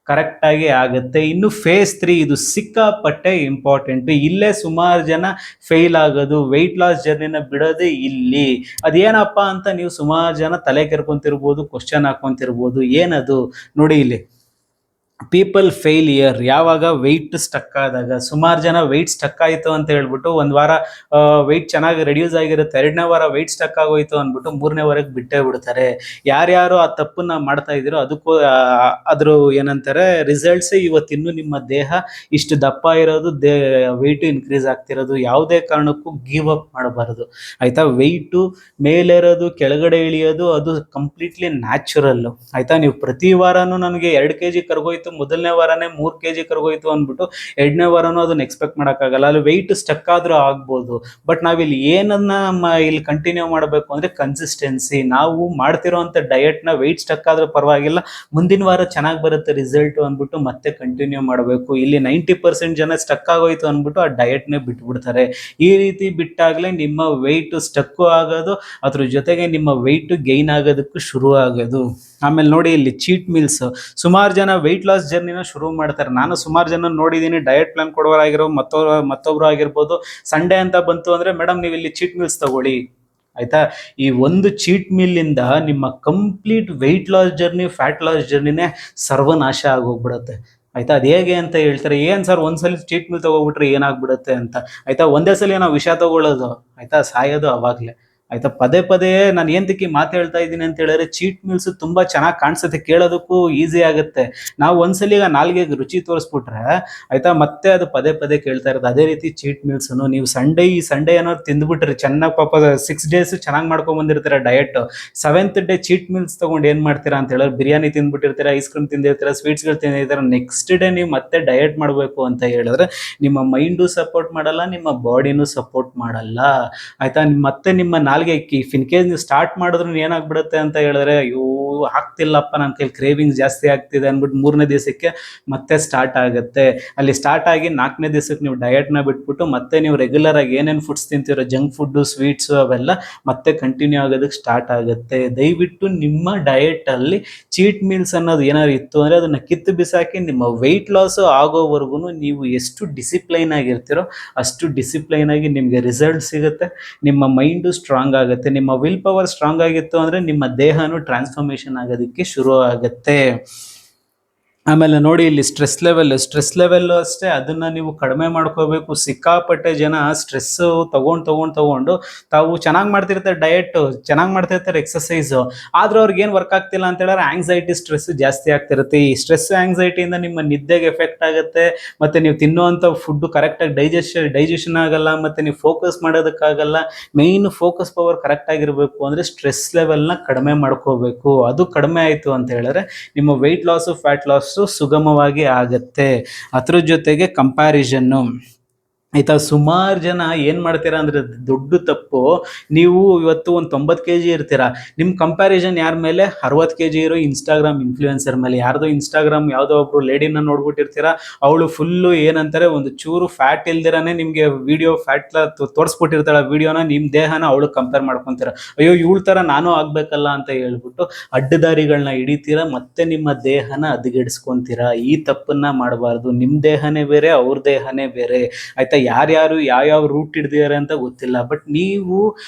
ಕರೆಕ್ಟಾಗಿ ಆಗುತ್ತೆ. ಇನ್ನು ಫೇಸ್ 3 ಇದು ಸಿಕ್ಕಾಪಟ್ಟೆ ಇಂಪಾರ್ಟೆಂಟ್. ಇಲ್ಲೇ ಸುಮಾರು ಜನ ಫೇಲ್ ಆಗೋದು, ವೆಯ್ಟ್ ಲಾಸ್ ಜರ್ನಿನ ಬಿಡೋದೇ ಇಲ್ಲಿ. ಅದೇನಪ್ಪ ಅಂತ ನೀವು ಸುಮಾರು ಜನ ತಲೆ ಕೆರ್ಕೊಂತಿರ್ಬೋದು, ಕ್ವಶನ್ ಹಾಕೊಂತಿರ್ಬೋದು. ಏನದು ನೋಡಿ, ಇಲ್ಲಿ ಪೀಪಲ್ ಫೇಲಿಯರ್ ಯಾವಾಗ ವೆಯ್ಟ್ ಸ್ಟಕ್ ಆದಾಗ, ಸುಮಾರು ಜನ ವೆಯ್ಟ್ ಸ್ಟಕ್ ಆಯಿತು ಅಂತ ಹೇಳ್ಬಿಟ್ಟು ಒಂದು ವಾರ ವೆಯ್ಟ್ ಚೆನ್ನಾಗಿ ರೆಡ್ಯೂಸ್ ಆಗಿರುತ್ತೆ, ಎರಡನೇ ವಾರ ವೆಯ್ಟ್ ಸ್ಟಕ್ ಆಗೋಯ್ತು ಅಂದ್ಬಿಟ್ಟು ಮೂರನೇ ವಾರಕ್ಕೆ ಬಿಟ್ಟೇ ಬಿಡ್ತಾರೆ. ಯಾರ್ಯಾರು ಆ ತಪ್ಪನ್ನ ಮಾಡ್ತಾ ಇದ್ದೀರೋ ಅದಕ್ಕೂ ಅದ್ರ ಏನಂತಾರೆ ರಿಸಲ್ಟ್ಸ್ ಇವತ್ತಿನ್ನೂ ನಿಮ್ಮ ದೇಹ ಇಷ್ಟು ದಪ್ಪ ಇರೋದು, ವೆಯ್ಟ್ ಇನ್ಕ್ರೀಸ್ ಆಗ್ತಿರೋದು. ಯಾವುದೇ ಕಾರಣಕ್ಕೂ ಗಿವ್ ಅಪ್ ಮಾಡಬಾರದು ಆಯ್ತಾ. ವೆಯ್ಟು ಮೇಲೇರೋದು ಕೆಳಗಡೆ ಇಳಿಯೋದು ಅದು ಕಂಪ್ಲೀಟ್ಲಿ ನ್ಯಾಚುರಲ್ ಆಯ್ತಾ. ನೀವು ಪ್ರತಿ ವಾರನೂ ನನಗೆ 2 kg ಕರ್ಗೋಯ್ತು, ಮೊದಲನೇ ವಾರನೇ 3 kg ಕರ್ಗೋಯ್ತು ಅಂದ್ಬಿಟ್ಟು ಎರಡನೇ ವಾರನೂ ಅದನ್ನ ಎಕ್ಸ್ಪೆಕ್ಟ್ ಮಾಡೋಕ್ಕಾಗಲ್ಲ. ಅಲ್ಲಿ ವೆಯ್ಟ್ ಸ್ಟಕ್ ಆದ್ರೂ ಆಗ್ಬೋದು. ಬಟ್ ನಾವಿಲ್ಲಿ ಏನನ್ನ ಇಲ್ಲಿ ಕಂಟಿನ್ಯೂ ಮಾಡಬೇಕು ಅಂದ್ರೆ ಕನ್ಸಿಸ್ಟೆನ್ಸಿ. ನಾವು ಮಾಡ್ತಿರೋಂಥ ಡಯಟ್ನ ವೆಯ್ಟ್ ಸ್ಟಕ್ ಆದ್ರೂ ಪರವಾಗಿಲ್ಲ, ಮುಂದಿನ ವಾರ ಚೆನ್ನಾಗಿ ಬರುತ್ತೆ ರಿಸಲ್ಟ್ ಅಂದ್ಬಿಟ್ಟು ಮತ್ತೆ ಕಂಟಿನ್ಯೂ ಮಾಡಬೇಕು. ಇಲ್ಲಿ 90% ಜನ ಸ್ಟಕ್ ಆಗೋಯ್ತು ಅಂದ್ಬಿಟ್ಟು ಆ ಡಯಟ್ನೇ ಬಿಟ್ಬಿಡ್ತಾರೆ. ಈ ರೀತಿ ಬಿಟ್ಟಾಗಲೇ ನಿಮ್ಮ ವೆಯ್ಟ್ ಸ್ಟಕ್ಕು ಆಗೋದು, ಅದ್ರ ಜೊತೆಗೆ ನಿಮ್ಮ ವೆಯ್ಟ್ ಗೈನ್ ಆಗೋದಕ್ಕೂ ಶುರು ಆಗೋದು. ಆಮೇಲೆ ನೋಡಿ ಇಲ್ಲಿ ಚೀಟ್ ಮೀಲ್ಸ್, ಸುಮಾರು ಜನ ವೆಯ್ಟ್ ಲಾಸ್ ಜರ್ನಿನ ಶುರು ಮಾಡ್ತಾರೆ. ನಾನು ಸುಮಾರು ಜನ ನೋಡಿದ್ದೀನಿ, ಡಯಟ್ ಪ್ಲಾನ್ ಕೊಡೋರಾಗಿರೋ ಮತ್ತೊಬ್ರು ಆಗಿರ್ಬೋದು. ಸಂಡೇ ಅಂತ ಬಂತು ಅಂದ್ರೆ ಮೇಡಮ್ ನೀವು ಇಲ್ಲಿ ಚೀಟ್ ಮೀಲ್ಸ್ ತಗೊಳ್ಳಿ ಆಯ್ತಾ. ಈ ಒಂದು ಚೀಟ್ ಮೀಲಿಂದ ನಿಮ್ಮ complete weight loss journey, fat loss ಜರ್ನಿನೇ ಸರ್ವನಾಶ ಆಗೋಗ್ಬಿಡುತ್ತೆ ಆಯ್ತಾ. ಅದು ಹೇಗೆ ಅಂತ ಹೇಳ್ತಾರೆ, ಏನು ಸರ್ ಒಂದ್ಸಲಿ ಚೀಟ್ ಮೀಲ್ ತಗೋಬಿಟ್ರೆ ಏನಾಗ್ಬಿಡುತ್ತೆ ಅಂತ ಆಯ್ತಾ. ಒಂದೇ ಸಲ ನಾವು ವಿಷ ತಗೊಳ್ಳೋದು ಆಯ್ತಾ, ಸಾಯೋದು ಅವಾಗಲೇ ಆಯ್ತಾ. ಪದೇ ಪದೇ ನಾನು ಏಂತಕ್ಕೆ ಮಾತು ಹೇಳ್ತಾ ಇದ್ದೀನಿ ಅಂತ ಹೇಳಿದ್ರೆ, ಚೀಟ್ ಮೀಲ್ಸ್ ತುಂಬಾ ಚೆನ್ನಾಗಿ ಕಾಣಿಸುತ್ತೆ, ಕೇಳೋದಕ್ಕೂ ಈಸಿ ಆಗುತ್ತೆ. ನಾವು ಒಂದ್ಸಲಿ ನಾಲ್ಗೆಗೆ ರುಚಿ ತೋರಿಸ್ಬಿಟ್ರೆ ಆಯ್ತಾ, ಮತ್ತೆ ಅದು ಪದೇ ಪದೇ ಕೇಳ್ತಾ ಇರೋದು. ಅದೇ ರೀತಿ ಚೀಟ್ ಮೀಲ್ಸ್ನು ನೀವು ಈ ಸಂಡೇ ಏನಾದ್ರು ತಿಂದ್ಬಿಟ್ರಿ ಚೆನ್ನಾಗಿ, ಪಾಪ 6 days ಚೆನ್ನಾಗಿ ಮಾಡ್ಕೊಂಡ್ ಬಂದಿರ್ತೀರ diet, 7th day cheat meals ತಗೊಂಡು ಏನ್ ಮಾಡ್ತೀರಾ ಅಂತ ಹೇಳಿದ್ರೆ, ಬಿರಿಯಾನಿ ತಿಂದ್ಬಿಟ್ಟಿರ್ತೀರ, ಐಸ್ ಕ್ರೀಮ್ ತಿಂದಿರ್ತೀರ, ಸ್ವೀಟ್ಸ್ಗಳು ತಿಂದಿರ್ತೀರ. ನೆಕ್ಸ್ಟ್ ಡೇ ನೀವು ಮತ್ತೆ ಡಯಟ್ ಮಾಡಬೇಕು ಅಂತ ಹೇಳಿದ್ರೆ ನಿಮ್ಮ ಮೈಂಡು ಸಪೋರ್ಟ್ ಮಾಡಲ್ಲ, ನಿಮ್ಮ ಬಾಡಿನೂ ಸಪೋರ್ಟ್ ಮಾಡಲ್ಲ ಆಯ್ತಾ. ಮತ್ತೆ ನಿಮ್ಮ ನಾಲ್ಗೆ ಇಫ್ ಇನ್ ಕೇಸ್ ನೀವು ಸ್ಟಾರ್ಟ್ ಮಾಡಿದ್ರು ಏನಾಗ್ಬಿಡುತ್ತೆ ಅಂತ ಹೇಳಿದ್ರೆ, ಅಯ್ಯೋ ಆಗ್ತಿಲ್ಲಪ್ಪ ನನ್ನ ಕೈಲಿ, ಕ್ರೇವಿಂಗ್ಸ್ ಜಾಸ್ತಿ ಆಗ್ತಿದೆ ಅಂದ್ಬಿಟ್ಟು 3ನೇ ದಿವಸಕ್ಕೆ ಮತ್ತೆ ಸ್ಟಾರ್ಟ್ ಆಗುತ್ತೆ. ಅಲ್ಲಿ ಸ್ಟಾರ್ಟ್ ಆಗಿ 4ನೇ ದಿವಸಕ್ಕೆ ನೀವು ಡಯಟ್ನ ಬಿಟ್ಬಿಟ್ಟು ಮತ್ತೆ ನೀವು ರೆಗ್ಯುಲರ್ ಆಗಿ ಏನೇನು ಫುಡ್ಸ್ ತಿಂತೀರೋ, ಜಂಕ್ ಫುಡ್ಡು, ಸ್ವೀಟ್ಸು ಅವೆಲ್ಲ ಮತ್ತೆ ಕಂಟಿನ್ಯೂ ಆಗೋದಕ್ಕೆ ಸ್ಟಾರ್ಟ್ ಆಗುತ್ತೆ. ದಯವಿಟ್ಟು ನಿಮ್ಮ ಡಯಟ್ ಅಲ್ಲಿ ಚೀಟ್ ಮೀಲ್ಸ್ ಅನ್ನೋದು ಏನಾದ್ರು ಇತ್ತು ಅಂದ್ರೆ ಅದನ್ನ ಕಿತ್ತು ಬಿಸಾಕಿ, ನಿಮ್ಮ ವೆಯ್ಟ್ ಲಾಸ್ ಆಗೋವರೆಗೂ ನೀವು ಎಷ್ಟು ಡಿಸಿಪ್ಲೈನ್ ಆಗಿರ್ತೀರೋ ಅಷ್ಟು ಡಿಸಿಪ್ಲೈನ್ ಆಗಿ ನಿಮಗೆ ರಿಸಲ್ಟ್ ಸಿಗುತ್ತೆ. ನಿಮ್ಮ ಮೈಂಡು ಸ್ಟ್ರಾಂಗ್ ಆಗುತ್ತೆ, ನಿಮ್ಮ ವಿಲ್ ಪವರ್ ಸ್ಟ್ರಾಂಗ್ ಆಗಿತ್ತು ಅಂದ್ರೆ ನಿಮ್ಮ ದೇಹನೂ ಟ್ರಾನ್ಸ್ಫಾರ್ಮೇಶನ್ ಆಗೋದಕ್ಕೆ ಶುರು ಆಗುತ್ತೆ. ಆಮೇಲೆ ನೋಡಿ ಇಲ್ಲಿ ಸ್ಟ್ರೆಸ್ ಲೆವೆಲ್ ಅಷ್ಟೇ, ಅದನ್ನ ನೀವು ಕಡಿಮೆ ಮಾಡ್ಕೋಬೇಕು. ಸಿಕ್ಕಾಪಟ್ಟೆ ಜನ ಸ್ಟ್ರೆಸ್ ತಗೊಂಡು ತಾವು ಚೆನ್ನಾಗಿ ಮಾಡ್ತಿರ್ತಾರೆ ಡಯಟ್, ಚೆನ್ನಾಗಿ ಮಾಡ್ತಿರ್ತಾರೆ ಎಕ್ಸಸೈಸ್, ಆದ್ರೂ ಅವ್ರಿಗೆ ಏನು ವರ್ಕ್ ಆಗ್ತಿಲ್ಲ ಅಂತ ಹೇಳಿದ್ರೆ ಆಂಗ್ಸೈಟಿ, ಸ್ಟ್ರೆಸ್ ಜಾಸ್ತಿ ಆಗ್ತಿರುತ್ತೆ. ಈ ಸ್ಟ್ರೆಸ್ ಆಂಗ್ಸೈಟಿಯಿಂದ ನಿಮ್ಮ ನಿದ್ದೆಗೆ ಎಫೆಕ್ಟ್ ಆಗುತ್ತೆ, ಮತ್ತೆ ನೀವು ತಿನ್ನುವಂಥ ಫುಡ್ ಕರೆಕ್ಟಾಗಿ ಡೈಜೆಷನ್ ಆಗಲ್ಲ, ಮತ್ತೆ ನೀವು ಫೋಕಸ್ ಮಾಡೋದಕ್ಕಾಗಲ್ಲ. ಮೇನ್ ಫೋಕಸ್ ಪವರ್ ಕರೆಕ್ಟ್ ಆಗಿರಬೇಕು ಅಂದ್ರೆ ಸ್ಟ್ರೆಸ್ ಲೆವೆಲ್ನ ಕಡಿಮೆ ಮಾಡ್ಕೋಬೇಕು. ಅದು ಕಡಿಮೆ ಆಯಿತು ಅಂತ ಹೇಳಿದ್ರೆ ನಿಮ್ಮ ವೆಯ್ಟ್ ಲಾಸು, ಫ್ಯಾಟ್ ಲಾಸ್ ಸುಗಮವಾಗಿ ಆಗತ್ತೆ. ಅದ್ರ ಜೊತೆಗೆ ಕಂಪ್ಯಾರಿಸನ್ನು ಆಯ್ತಾ. ಸುಮಾರು ಜನ ಏನ್ ಮಾಡ್ತೀರಾ ಅಂದ್ರೆ ದೊಡ್ಡ ತಪ್ಪು, ನೀವು ಇವತ್ತು ಒಂದು 90 kg ಇರ್ತೀರಾ, ನಿಮ್ ಕಂಪ್ಯಾರಿಸನ್ ಯಾರ ಮೇಲೆ, 60 kg ಇರೋ ಇನ್ಸ್ಟಾಗ್ರಾಮ್ ಇನ್ಫ್ಲೂಯೆನ್ಸರ್ ಮೇಲೆ. ಯಾರ್ದೋ ಇನ್ಸ್ಟಾಗ್ರಾಮ್ ಯಾವುದೋ ಒಬ್ರು ಲೇಡಿನ ನೋಡ್ಬಿಟ್ಟಿರ್ತೀರಾ, ಅವಳು ಫುಲ್ಲು ಏನಂತಾರೆ ಒಂದು ಚೂರು ಫ್ಯಾಟ್ ಇಲ್ದಿರಾನೆ ನಿಮ್ಗೆ ವಿಡಿಯೋ ಫ್ಯಾಟ್ ತೋರಿಸ್ಬಿಟ್ಟಿರ್ತಾಳೆ ವಿಡಿಯೋನ, ನಿಮ್ ದೇಹನ ಅವಳು ಕಂಪೇರ್ ಮಾಡ್ಕೊಂತೀರ. ಅಯ್ಯೋ ಇವಳ ತರ ನಾನು ಆಗ್ಬೇಕಲ್ಲ ಅಂತ ಹೇಳ್ಬಿಟ್ಟು ಅಡ್ಡದಾರಿಗಳನ್ನ ಹಿಡಿತೀರಾ, ಮತ್ತೆ ನಿಮ್ಮ ದೇಹನ ಹದಗೆಡಿಸ್ಕೊಂತೀರಾ. ಈ ತಪ್ಪನ್ನ ಮಾಡಬಾರ್ದು. ನಿಮ್ ದೇಹನೇ ಬೇರೆ, ಅವ್ರ ದೇಹನೇ ಬೇರೆ ಆಯ್ತಾ. ಯಾರ್ಯಾರು ಯಾವ ರೂಟ್ ಹಿಡ್ದಿದ್ದಾರೆ ಅಂತ ಗೊತ್ತಿಲ್ಲ, ಬಟ್ ನೀವು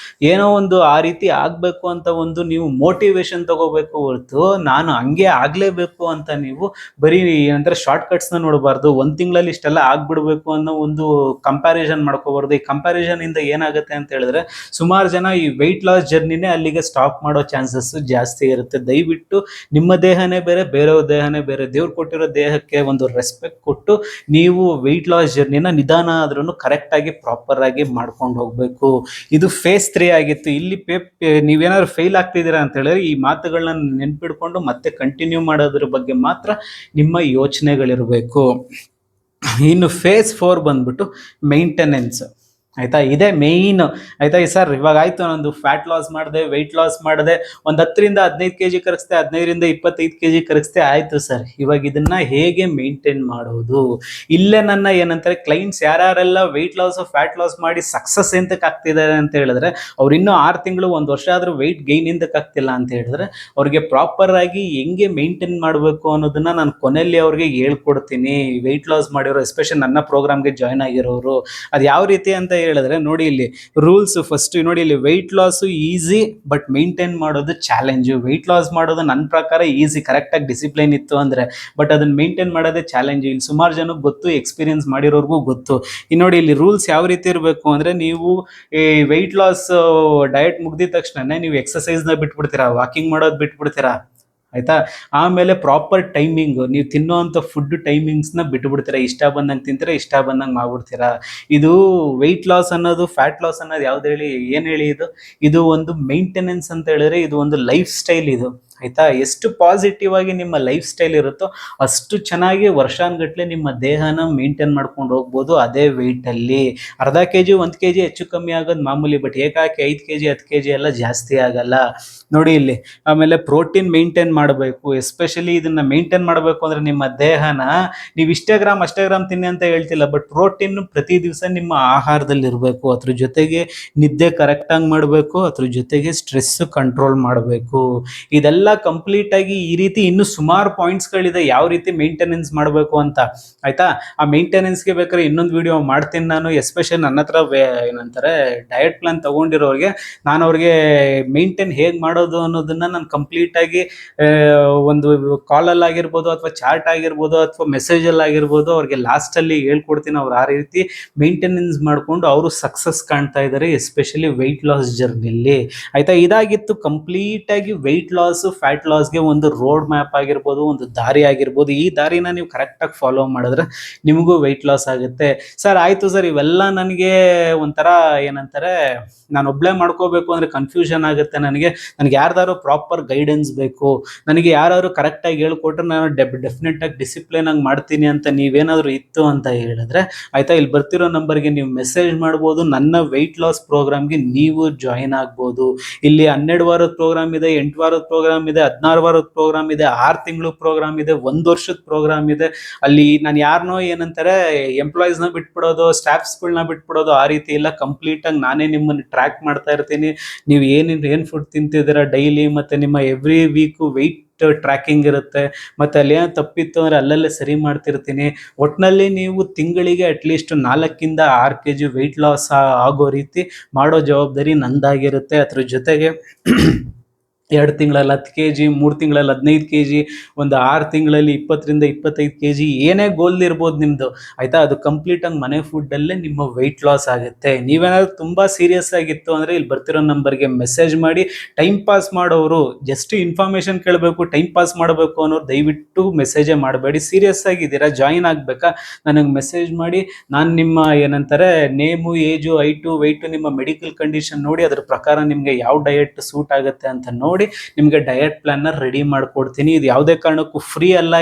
ಏನೋ ಒಂದು ಆ ರೀತಿ ಆಗ್ಬೇಕು ಅಂತ ಒಂದು ನೀವು ಮೋಟಿವೇಶನ್ ತಗೋಬೇಕು ಹೊರತು ನಾನು ಹಂಗೆ ಆಗ್ಲೇಬೇಕು ಅಂತ ನೀವು ಬರೀ ಏನಂದ್ರೆ ಶಾರ್ಟ್ ಕಟ್ಸ್ನ ನೋಡಬಾರ್ದು. 1 ತಿಂಗಳಲ್ಲಿ ಇಷ್ಟೆಲ್ಲ ಆಗ್ಬಿಡ್ಬೇಕು ಅನ್ನೋ ಒಂದು ಕಂಪ್ಯಾರಿಸನ್ ಮಾಡ್ಕೋಬಾರ್ದು. ಈ ಕಂಪ್ಯಾರಿಸನ್ ಇಂದ ಏನಾಗುತ್ತೆ ಅಂತ ಹೇಳಿದ್ರೆ ಸುಮಾರು ಜನ ಈ ವೆಯ್ಟ್ ಲಾಸ್ ಜರ್ನಿನೇ ಅಲ್ಲಿಗೆ ಸ್ಟಾಪ್ ಮಾಡೋ ಚಾನ್ಸಸ್ ಜಾಸ್ತಿ ಇರುತ್ತೆ. ದಯವಿಟ್ಟು ನಿಮ್ಮ ದೇಹನೇ ಬೇರೆ, ಬೇರೆಯವ್ರ ದೇಹನೇ ಬೇರೆ. ದೇವ್ರು ಕೊಟ್ಟಿರೋ ದೇಹಕ್ಕೆ ಒಂದು ರೆಸ್ಪೆಕ್ಟ್ ಕೊಟ್ಟು ನೀವು ವೆಯ್ಟ್ ಲಾಸ್ ಜರ್ನಿನ ನಿಧಾನ ಆದ್ರೂ ಕರೆಕ್ಟ್ ಆಗಿ ಪ್ರಾಪರ್ ಆಗಿ ಮಾಡ್ಕೊಂಡು ಹೋಗ್ಬೇಕು. ಇದು phase 3 ಆಗಿತ್ತು. ಇಲ್ಲಿ ನೀವೇನಾದ್ರು ಫೇಲ್ ಆಗ್ತಿದ್ದೀರಾ ಅಂತ ಹೇಳಿದ್ರೆ ಈ ಮಾತುಗಳನ್ನ ನೆನ್ಪಿಡ್ಕೊಂಡು ಮತ್ತೆ ಕಂಟಿನ್ಯೂ ಮಾಡೋದ್ರ ಬಗ್ಗೆ ಮಾತ್ರ ನಿಮ್ಮ ಯೋಚನೆಗಳಿರಬೇಕು. ಇನ್ನು phase 4 ಬಂದ್ಬಿಟ್ಟು ಮೇಂಟೆನೆನ್ಸ್ ಆಯ್ತಾ. ಇದೇ ಮೇಯ್ನ್ ಆಯ್ತಾ. ಸರ್ ಇವಾಗ ಆಯ್ತು ನಂದು ಫ್ಯಾಟ್ ಲಾಸ್ ಮಾಡಿದೆ, ವೆಯ್ಟ್ ಲಾಸ್ ಮಾಡಿದೆ, ಒಂದು 10ರಿಂದ 15 kg ಕರಗಿಸ್ದೆ, 15ರಿಂದ 25 kg ಕರಗಿಸ್ದೆ, ಆಯ್ತು ಸರ್ ಇವಾಗ ಇದನ್ನ ಹೇಗೆ ಮೇಂಟೈನ್ ಮಾಡೋದು. ಇಲ್ಲೇ ನನ್ನ ಏನಂತಾರೆ ಕ್ಲೈಂಟ್ಸ್ ಯಾರೆಲ್ಲ ವೆಯ್ಟ್ ಲಾಸ್, ಫ್ಯಾಟ್ ಲಾಸ್ ಮಾಡಿ ಸಕ್ಸಸ್ ಎಂತಕ್ಕೆ ಆಗ್ತಿದ್ದಾರೆ ಅಂತ ಹೇಳಿದ್ರೆ, ಅವ್ರು ಇನ್ನೂ 6 ತಿಂಗಳು 1 ವರ್ಷ ಆದ್ರೂ ವೆಯ್ಟ್ ಗೈನ್ ಎಂತಕ್ಕೆ ಆಗ್ತಿಲ್ಲ ಅಂತ ಹೇಳಿದ್ರೆ, ಅವ್ರಿಗೆ ಪ್ರಾಪರ್ ಆಗಿ ಹೆಂಗೆ ಮೇಂಟೈನ್ ಮಾಡಬೇಕು ಅನ್ನೋದನ್ನ ನಾನು ಕೊನೆಯಲ್ಲಿ ಅವ್ರಿಗೆ ಹೇಳ್ಕೊಡ್ತೀನಿ. ವೆಯ್ಟ್ ಲಾಸ್ ಮಾಡಿರೋ ಎಸ್ಪೆಷಲಿ ನನ್ನ ಪ್ರೋಗ್ರಾಮ್ಗೆ ಜಾಯ್ನ್ ಆಗಿರೋರು ಅದು ಯಾವ ರೀತಿ ಅಂತ ಹೇಳಿದ್ರೆ ನೋಡಿ ಇಲ್ಲಿ ರೂಲ್ಸ್ ಫಸ್ಟ್ ನೋಡಿ ಇಲ್ಲಿ weight loss easy but maintain ಮಾಡೋದು ಚಾಲೆಂಜು. ವೆಯ್ಟ್ ಲಾಸ್ ಮಾಡೋದು ನನ್ನ ಪ್ರಕಾರ ಈಸಿ ಕರೆಕ್ಟಾಗಿ ಡಿಸಿಪ್ಲೈನ್ ಇತ್ತು ಅಂದರೆ, ಬಟ್ ಅದನ್ನ ಮೇಂಟೈನ್ ಮಾಡೋದೇ ಚಾಲೆಂಜು. ಇಲ್ಲಿ ಸುಮಾರು ಜನಕ್ಕೆ ಗೊತ್ತು, ಎಕ್ಸ್ಪೀರಿಯನ್ಸ್ ಮಾಡಿರೋರ್ಗೂ ಗೊತ್ತು. ಈ ನೋಡಿ ಇಲ್ಲಿ ರೂಲ್ಸ್ ಯಾವ ರೀತಿ ಇರಬೇಕು ಅಂದರೆ, ನೀವು ಈ ವೆಯ್ಟ್ ಲಾಸ್ ಡಯಟ್ ಮುಗ್ದಿದ ತಕ್ಷಣ ನೀವು ಎಕ್ಸಸೈಸ್ನ ಬಿಟ್ಬಿಡ್ತೀರಾ, ವಾಕಿಂಗ್ ಮಾಡೋದು ಬಿಟ್ಬಿಡ್ತೀರಾ ಆಯ್ತಾ. ಆಮೇಲೆ ಪ್ರಾಪರ್ ಟೈಮಿಂಗ್, ನೀವು ತಿನ್ನೋವಂಥ ಫುಡ್ ಟೈಮಿಂಗ್ಸ್ನ ಬಿಟ್ಬಿಡ್ತೀರಾ. ಇಷ್ಟ ಬಂದಂಗೆ ತಿಂತೀರಾ, ಇಷ್ಟ ಬಂದಂಗೆ ಮಾಡ್ಬಿಡ್ತೀರಾ. ಇದು ವೆಯ್ಟ್ ಲಾಸ್ ಅನ್ನೋದು, ಫ್ಯಾಟ್ ಲಾಸ್ ಅನ್ನೋದು ಯಾವ್ದು ಹೇಳಿ, ಏನು ಹೇಳಿ, ಇದು ಒಂದು ಮೇಂಟೆನೆನ್ಸ್ ಅಂತ ಹೇಳಿದ್ರೆ ಇದು ಒಂದು ಲೈಫ್ ಸ್ಟೈಲ್ ಇದು ಆಯ್ತಾ. ಎಷ್ಟು ಪಾಸಿಟಿವ್ ಆಗಿ ನಿಮ್ಮ ಲೈಫ್ ಸ್ಟೈಲ್ ಇರುತ್ತೋ ಅಷ್ಟು ಚೆನ್ನಾಗಿ ವರ್ಷಾನುಗಟ್ಲೆ ನಿಮ್ಮ ದೇಹನ ಮೇಂಟೈನ್ ಮಾಡ್ಕೊಂಡು ಹೋಗ್ಬೋದು ಅದೇ ವೆಯ್ಟಲ್ಲಿ. ಅರ್ಧ kg 1 kg ಹೆಚ್ಚು ಕಮ್ಮಿ ಆಗೋದು ಮಾಮೂಲಿ, ಬಟ್ ಏಕಾಕಿ 5 kg 10 kg ಎಲ್ಲ ಜಾಸ್ತಿ ಆಗಲ್ಲ ನೋಡಿ ಇಲ್ಲಿ. ಆಮೇಲೆ ಪ್ರೋಟೀನ್ ಮೇಂಟೈನ್ ಮಾಡಬೇಕು, ಎಸ್ಪೆಷಲಿ ಇದನ್ನ ಮೇಂಟೈನ್ ಮಾಡಬೇಕು ಅಂದ್ರೆ ನಿಮ್ಮ ದೇಹನ ನೀವು ಇಷ್ಟೇ ಗ್ರಾಮ್ ತಿನ್ನಿ ಅಂತ ಹೇಳ್ತಿಲ್ಲ, ಬಟ್ ಪ್ರೋಟೀನ್ ಪ್ರತಿ ದಿವಸ ನಿಮ್ಮ ಆಹಾರದಲ್ಲಿ ಇರಬೇಕು. ಅದ್ರ ಜೊತೆಗೆ ನಿದ್ದೆ ಕರೆಕ್ಟಾಗಿ ಮಾಡಬೇಕು, ಅದ್ರ ಜೊತೆಗೆ ಸ್ಟ್ರೆಸ್ ಕಂಟ್ರೋಲ್ ಮಾಡಬೇಕು. ಇದೆಲ್ಲ ಕಂಪ್ಲೀಟ್ ಆಗಿ ಈ ರೀತಿ ಇನ್ನು ಸುಮಾರು ಪಾಯಿಂಟ್ಸ್ಗಳಿದೆ ಯಾವ ರೀತಿ ಮೇಂಟೆನೆನ್ಸ್ ಮಾಡಬೇಕು ಅಂತ ಆಯ್ತಾ. ಆ ಮೇಂಟೆನೆನ್ಸ್ಗೆ ಬೇಕಾದ್ರೆ ಇನ್ನೊಂದು ವಿಡಿಯೋ ಮಾಡ್ತೀನಿ ನಾನು. ಎಸ್ಪೆಷಲಿ ನನ್ನ ಹತ್ರ ಏನಂತಾರೆ ಡಯಟ್ ಪ್ಲಾನ್ ತಗೊಂಡಿರೋರಿಗೆ ನಾನು ಅವ್ರಿಗೆ ಮೇಂಟೈನ್ ಹೇಗೆ ಮಾಡೋದು ಅನ್ನೋದನ್ನ ನಾನು ಕಂಪ್ಲೀಟ್ ಆಗಿ ಒಂದು ಕಾಲಲ್ಲಿ ಆಗಿರ್ಬೋದು ಅಥವಾ ಚಾರ್ಟ್ ಆಗಿರ್ಬೋದು ಅಥವಾ ಮೆಸೇಜಲ್ಲಿ ಆಗಿರ್ಬೋದು ಅವ್ರಿಗೆ ಲಾಸ್ಟಲ್ಲಿ ಹೇಳ್ಕೊಡ್ತೀನಿ. ಅವ್ರು ಆ ರೀತಿ ಮೇಂಟೆನೆನ್ಸ್ ಮಾಡಿಕೊಂಡು ಅವರು ಸಕ್ಸಸ್ ಕಾಣ್ತಾ ಇದ್ದಾರೆ, ಎಸ್ಪೆಷಲಿ ವೆಯ್ಟ್ ಲಾಸ್ ಜರ್ನಿಲಿ ಆಯ್ತಾ. ಇದಾಗಿತ್ತು ಕಂಪ್ಲೀಟ್ ಆಗಿ ವೆಯ್ಟ್ ಲಾಸ್ ಫ್ಯಾಟ್ ಲಾಸ್ಗೆ ಒಂದು ರೋಡ್ ಮ್ಯಾಪ್ ಆಗಿರ್ಬೋದು, ಒಂದು ದಾರಿ ಆಗಿರ್ಬೋದು. ಈ ದಾರಿನ ನೀವು ಕರೆಕ್ಟಾಗಿ ಫಾಲೋ ಮಾಡಿದ್ರೆ ನಿಮಗೂ ವೆಯ್ಟ್ ಲಾಸ್ ಆಗುತ್ತೆ. ಸರ್ ಆಯಿತು ಸರ್, ಇವೆಲ್ಲ ನನಗೆ ಒಂಥರ ಏನಂತಾರೆ ನಾನು ಒಬ್ಳೆ ಮಾಡ್ಕೋಬೇಕು ಅಂದರೆ ಕನ್ಫ್ಯೂಷನ್ ಆಗುತ್ತೆ ನನಗೆ ಯಾರ್ದಾರು ಪ್ರಾಪರ್ ಗೈಡೆನ್ಸ್ ಬೇಕು, ನನಗೆ ಯಾರು ಕರೆಕ್ಟಾಗಿ ಹೇಳ್ಕೊಟ್ರೆ ನಾನು ಡೆಫಿನೆಟ್ ಆಗಿ ಡಿಸಿಪ್ಲಿನ್ ಆಗಿ ಮಾಡ್ತೀನಿ ಅಂತ ನೀವೇನಾದರೂ ಇತ್ತು ಅಂತ ಹೇಳಿದ್ರೆ ಆಯಿತಾ, ಇಲ್ಲಿ ಬರ್ತಿರೋ ನಂಬರ್ಗೆ ನೀವು ಮೆಸೇಜ್ ಮಾಡ್ಬೋದು. ನನ್ನ ವೆಯ್ಟ್ ಲಾಸ್ ಪ್ರೋಗ್ರಾಮ್ಗೆ ನೀವು ಜಾಯಿನ್ ಆಗ್ಬೋದು. ಇಲ್ಲಿ 12 ವಾರದ ಪ್ರೋಗ್ರಾಮ್ ಇದೆ, 8 ವಾರದ ಪ್ರೋಗ್ರಾಮ್ ಇದೆ, 16 ವಾರದ ಪ್ರೋಗ್ರಾಮ್ ಇದೆ, 6 ತಿಂಗಳು ಪ್ರೋಗ್ರಾಮ್ ಇದೆ, 1 ವರ್ಷದ ಪ್ರೋಗ್ರಾಮ್ ಇದೆ. ಅಲ್ಲಿ ನಾನು ಯಾರನ್ನೋ ಏನಂತಾರೆ ಎಂಪ್ಲಾಯೀಸ್ನ ಬಿಟ್ಬಿಡೋದು, ಸ್ಟಾಫ್ಸ್ಗಳನ್ನ ಬಿಟ್ಬಿಡೋದು ಆ ರೀತಿ ಇಲ್ಲ. ಕಂಪ್ಲೀಟಾಗಿ ನಾನೇ ನಿಮ್ಮನ್ನು ಟ್ರ್ಯಾಕ್ ಮಾಡ್ತಾ ಇರ್ತೀನಿ. ನೀವು ಏನು ಫುಡ್ ತಿಂತಿದ್ದೀರಾ ಡೈಲಿ, ಮತ್ತು ನಿಮ್ಮ ಎವ್ರಿ ವೀಕು ವೆಯ್ಟ್ ಟ್ರ್ಯಾಕಿಂಗ್ ಇರುತ್ತೆ, ಮತ್ತು ಅಲ್ಲಿ ಏನು ತಪ್ಪಿತ್ತು ಅಂದರೆ ಅಲ್ಲಲ್ಲೇ ಸರಿ ಮಾಡ್ತಿರ್ತೀನಿ. ಒಟ್ಟಿನಲ್ಲಿ ನೀವು ತಿಂಗಳಿಗೆ at least 4 to 6 kg weight loss ಆಗೋ ರೀತಿ ಮಾಡೋ ಜವಾಬ್ದಾರಿ ನಂದಾಗಿರುತ್ತೆ. ಅದ್ರ ಜೊತೆಗೆ 2 ತಿಂಗಳಲ್ಲಿ 10 kg, 3 ತಿಂಗಳಲ್ಲಿ 15 kg, ಒಂದು 6 ತಿಂಗಳಲ್ಲಿ 20 to 25 kg, ಏನೇ ಗೋಲ್ ಇರ್ಬೋದು ನಿಮ್ಮದು ಆಯಿತಾ. ಅದು ಕಂಪ್ಲೀಟಾಗಿ ಮನೆ ಫುಡ್ಡಲ್ಲೇ ನಿಮ್ಮ ವೆಯ್ಟ್ ಲಾಸ್ ಆಗುತ್ತೆ. ನೀವೇನಾದ್ರು ತುಂಬ ಸೀರಿಯಸ್ ಆಗಿತ್ತು ಅಂದರೆ ಇಲ್ಲಿ ಬರ್ತಿರೋ ನಂಬರ್ಗೆ ಮೆಸೇಜ್ ಮಾಡಿ. ಟೈಮ್ ಪಾಸ್ ಮಾಡೋರು, ಜಸ್ಟ್ ಇನ್ಫಾರ್ಮೇಷನ್ ಕೇಳಬೇಕು, ಟೈಮ್ ಪಾಸ್ ಮಾಡಬೇಕು ಅನ್ನೋರು ದಯವಿಟ್ಟು ಮೆಸೇಜೇ ಮಾಡಬೇಡಿ. ಸೀರಿಯಸ್ ಆಗಿದ್ದೀರಾ, ಜಾಯಿನ್ ಆಗಬೇಕಾ, ನನಗೆ ಮೆಸೇಜ್ ಮಾಡಿ. ನಾನು ನಿಮ್ಮ ಏನಂತಾರೆ ನೇಮು, ಏಜು, ಹೈಟು, ವೆಯ್ಟು, ನಿಮ್ಮ ಮೆಡಿಕಲ್ ಕಂಡೀಷನ್ ನೋಡಿ ಅದ್ರ ಪ್ರಕಾರ ನಿಮಗೆ ಯಾವ ಡಯಟ್ ಸೂಟ್ ಆಗುತ್ತೆ ಅಂತ ನೋಡಿ ನಿಮಗೆ ಡಯಟ್ ಪ್ಲಾನ್ ರೆಡಿ ಮಾಡ್ಕೊಡ್ತೀನಿ. ಇದು ಯಾವುದೇ ಕಾರಣಕ್ಕೂ ಫ್ರೀ ಅಲ್ಲ,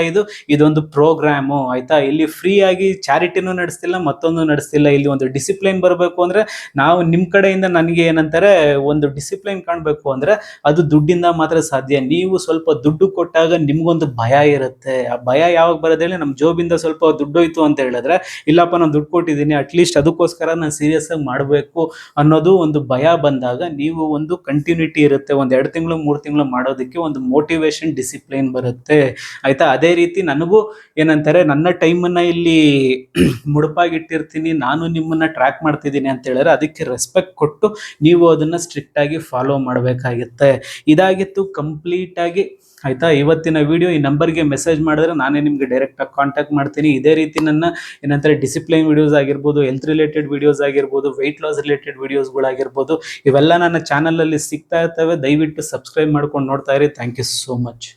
ಇದೊಂದು ಪ್ರೋಗ್ರಾಮು ಆಯ್ತಾ. ಇಲ್ಲಿ ಫ್ರೀ ಆಗಿ ಚಾರಿಟಿನೂ ನಡೆಸ್ತಿಲ್ಲ, ಮತ್ತೊಂದು ನಡೆಸ್ತಿಲ್ಲ. ಇಲ್ಲಿ ಒಂದು ಡಿಸಿಪ್ಲೈನ್ ಬರಬೇಕು ಅಂದ್ರೆ ನಾವು ನಿಮ್ಮ ಕಡೆಯಿಂದ ನನಗೆ ಏನಂತಾರೆ ಒಂದು ಡಿಸಿಪ್ಲೈನ್ ಕಾಣಬೇಕು ಅಂದ್ರೆ ಅದು ದುಡ್ಡಿಂದ ಮಾತ್ರ ಸಾಧ್ಯ. ನೀವು ಸ್ವಲ್ಪ ದುಡ್ಡು ಕೊಟ್ಟಾಗ ನಿಮ್ಗೊಂದು ಭಯ ಇರುತ್ತೆ. ಆ ಭಯ ಯಾವಾಗ ಬರೋದು ಹೇಳಿ, ನಮ್ಮ ಜೋಬಿಂದ ಸ್ವಲ್ಪ ದುಡ್ಡು ಹೋಯ್ತು ಅಂತ ಹೇಳಿದ್ರೆ ಇಲ್ಲಪ್ಪ ನಾನು ದುಡ್ಡು ಕೊಟ್ಟಿದ್ದೀನಿ, ಅಟ್ಲೀಸ್ಟ್ ಅದಕ್ಕೋಸ್ಕರ ನಾನು ಸೀರಿಯಸ್ ಆಗಿ ಮಾಡಬೇಕು ಅನ್ನೋದು ಒಂದು ಭಯ ಬಂದಾಗ ನೀವು ಒಂದು ಕಂಟಿನ್ಯೂಟಿ ಇರುತ್ತೆ. ಒಂದು 2 ತಿಂಗಳು 3 ತಿಂಗಳು ಮಾಡೋದಕ್ಕೆ ಒಂದು ಮೋಟಿವೇಶನ್, ಡಿಸಿಪ್ಲೈನ್ ಬರುತ್ತೆ ಆಯ್ತಾ. ಅದೇ ರೀತಿ ನನಗೂ ಏನಂತಾರೆ ನನ್ನ ಟೈಮನ್ನ ಇಲ್ಲಿ ಮುಡುಪಾಗಿಟ್ಟಿರ್ತೀನಿ, ನಾನು ನಿಮ್ಮನ್ನ ಟ್ರ್ಯಾಕ್ ಮಾಡ್ತಿದ್ದೀನಿ ಅಂತ ಹೇಳಿದ್ರೆ ಅದಕ್ಕೆ ರೆಸ್ಪೆಕ್ಟ್ ಕೊಟ್ಟು ನೀವು ಅದನ್ನ ಸ್ಟ್ರಿಕ್ಟ್ ಆಗಿ ಫಾಲೋ ಮಾಡಬೇಕಾಗುತ್ತೆ. ಇದಾಗಿತ್ತು ಕಂಪ್ಲೀಟ್ ಆಗಿ ಆಯ್ತಾ ಇವತ್ತಿನ ವಿಡಿಯೋ. ಈ ನಂಬರ್ಗೆ ಮೆಸೇಜ್ ಮಾಡಿದ್ರೆ ನಾನೇ ನಿಮಗೆ ಡೈರೆಕ್ಟಾಗಿ ಕಾಂಟ್ಯಾಕ್ಟ್ ಮಾಡ್ತೀನಿ. ಇದೇ ರೀತಿ ನನ್ನ ಏನಂತಾರೆ ಡಿಸಿಪ್ಲೈನ್ ವಿಡಿಯೋಸ್ ಆಗಿರ್ಬೋದು, ಹೆಲ್ತ್ ರಿಲೇಟೆಡ್ ವಿಡಿಯೋಸ್ ಆಗಿರ್ಬೋದು, ವೆಯ್ಟ್ ಲಾಸ್ ರಿಲೇಟೆಡ್ ವಿಡಿಯೋಸ್ಗಳಾಗಿರ್ಬೋದು, ಇವೆಲ್ಲ ನನ್ನ ಚಾನಲಲ್ಲಿ ಸಿಗ್ತಾ ಇರ್ತವೆ. ದಯವಿಟ್ಟು ಸಬ್ಸ್ಕ್ರೈಬ್ ಮಾಡ್ಕೊಂಡು ನೋಡ್ತಾ ಇರಿ. Thank you so much.